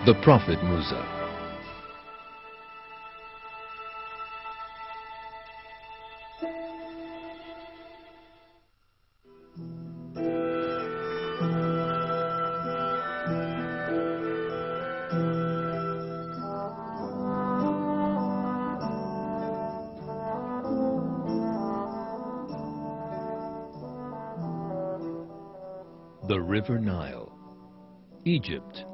The Prophet Musa. The River Nile. Egypt,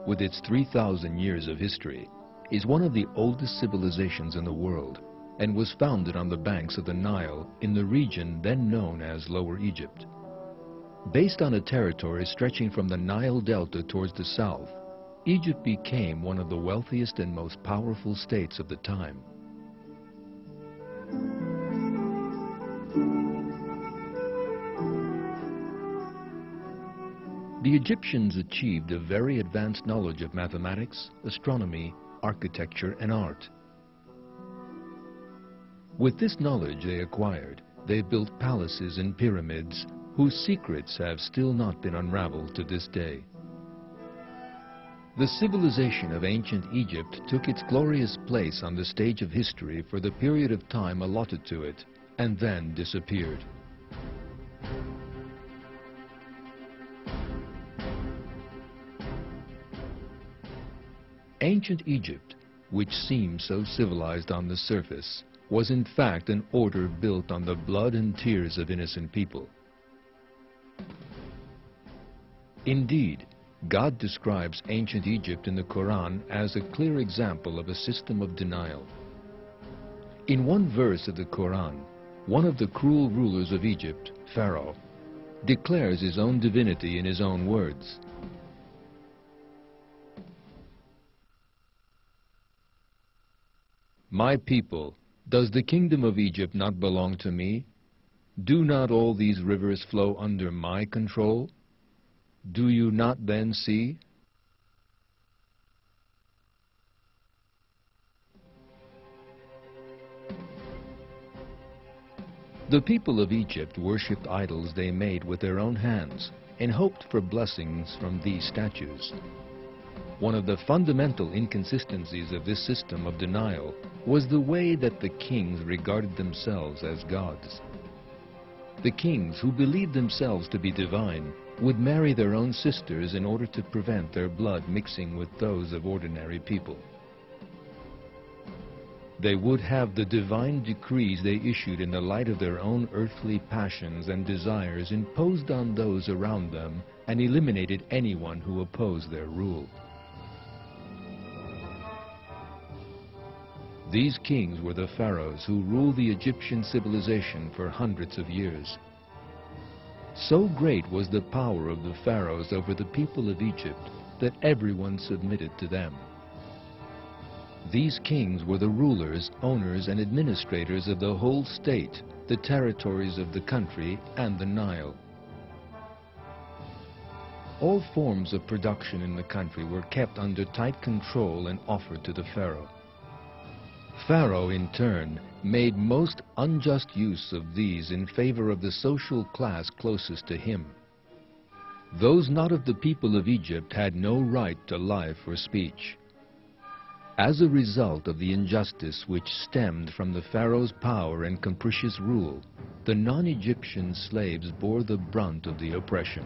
with its 3,000 years of history, is one of the oldest civilizations in the world and was founded on the banks of the Nile in the region then known as Lower Egypt. Based on a territory stretching from the Nile Delta towards the south, Egypt became one of the wealthiest and most powerful states of the time. The Egyptians achieved a very advanced knowledge of mathematics, astronomy, architecture, and art. With this knowledge they acquired, they built palaces and pyramids whose secrets have still not been unraveled to this day. The civilization of ancient Egypt took its glorious place on the stage of history for the period of time allotted to it, and then disappeared. Ancient Egypt, which seems so civilized on the surface, was in fact an order built on the blood and tears of innocent people. Indeed, God describes ancient Egypt in the Quran as a clear example of a system of denial. In one verse of the Quran, one of the cruel rulers of Egypt, Pharaoh, declares his own divinity in his own words. My people, does the kingdom of Egypt not belong to me? Do not all these rivers flow under my control? Do you not then see? The people of Egypt worshipped idols they made with their own hands and hoped for blessings from these statues. One of the fundamental inconsistencies of this system of denial was the way that the kings regarded themselves as gods. The kings, who believed themselves to be divine, would marry their own sisters in order to prevent their blood mixing with those of ordinary people. They would have the divine decrees they issued in the light of their own earthly passions and desires imposed on those around them and eliminated anyone who opposed their rule. These kings were the pharaohs who ruled the Egyptian civilization for hundreds of years. So great was the power of the pharaohs over the people of Egypt that everyone submitted to them. These kings were the rulers, owners, and administrators of the whole state, the territories of the country, and the Nile. All forms of production in the country were kept under tight control and offered to the pharaoh. Pharaoh, in turn, made most unjust use of these in favor of the social class closest to him. Those not of the people of Egypt had no right to life or speech. As a result of the injustice which stemmed from the pharaoh's power and capricious rule, the non-Egyptian slaves bore the brunt of the oppression.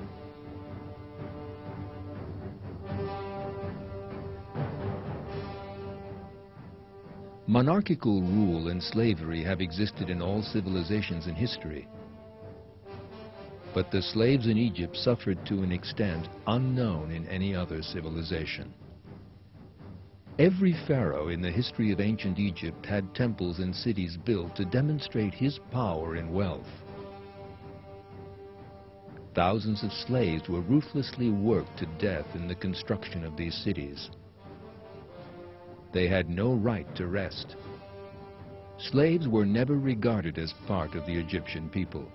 Monarchical rule and slavery have existed in all civilizations in history. But the slaves in Egypt suffered to an extent unknown in any other civilization. Every pharaoh in the history of ancient Egypt had temples and cities built to demonstrate his power and wealth. Thousands of slaves were ruthlessly worked to death in the construction of these cities. They had no right to rest. Slaves were never regarded as part of the Egyptian people.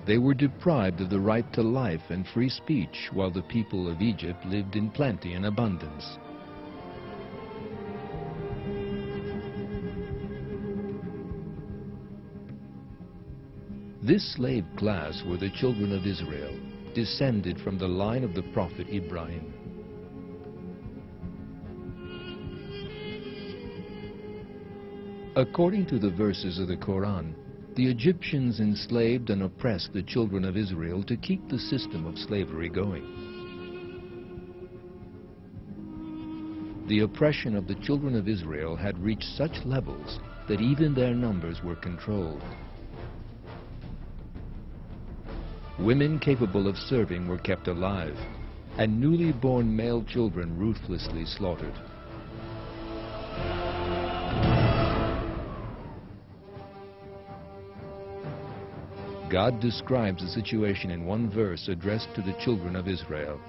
They were deprived of the right to life and free speech while the people of Egypt lived in plenty and abundance. This slave class were the children of Israel, descended from the line of the prophet Ibrahim. According to the verses of the Quran, the Egyptians enslaved and oppressed the children of Israel to keep the system of slavery going. The oppression of the children of Israel had reached such levels that even their numbers were controlled. Women capable of serving were kept alive, and newly born male children ruthlessly slaughtered. God describes the situation in one verse addressed to the children of Israel.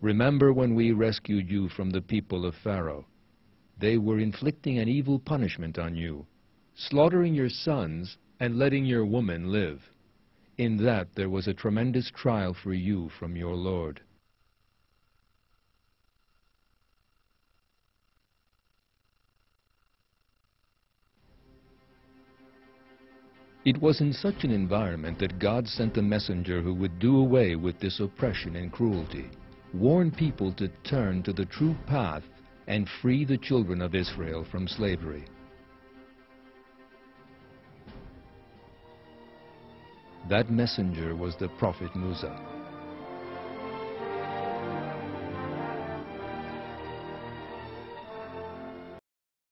Remember when we rescued you from the people of Pharaoh. They were inflicting an evil punishment on you, slaughtering your sons and letting your women live. In that there was a tremendous trial for you from your Lord. It was in such an environment that God sent a messenger who would do away with this oppression and cruelty, warn people to turn to the true path, and free the children of Israel from slavery. That messenger was the prophet Musa.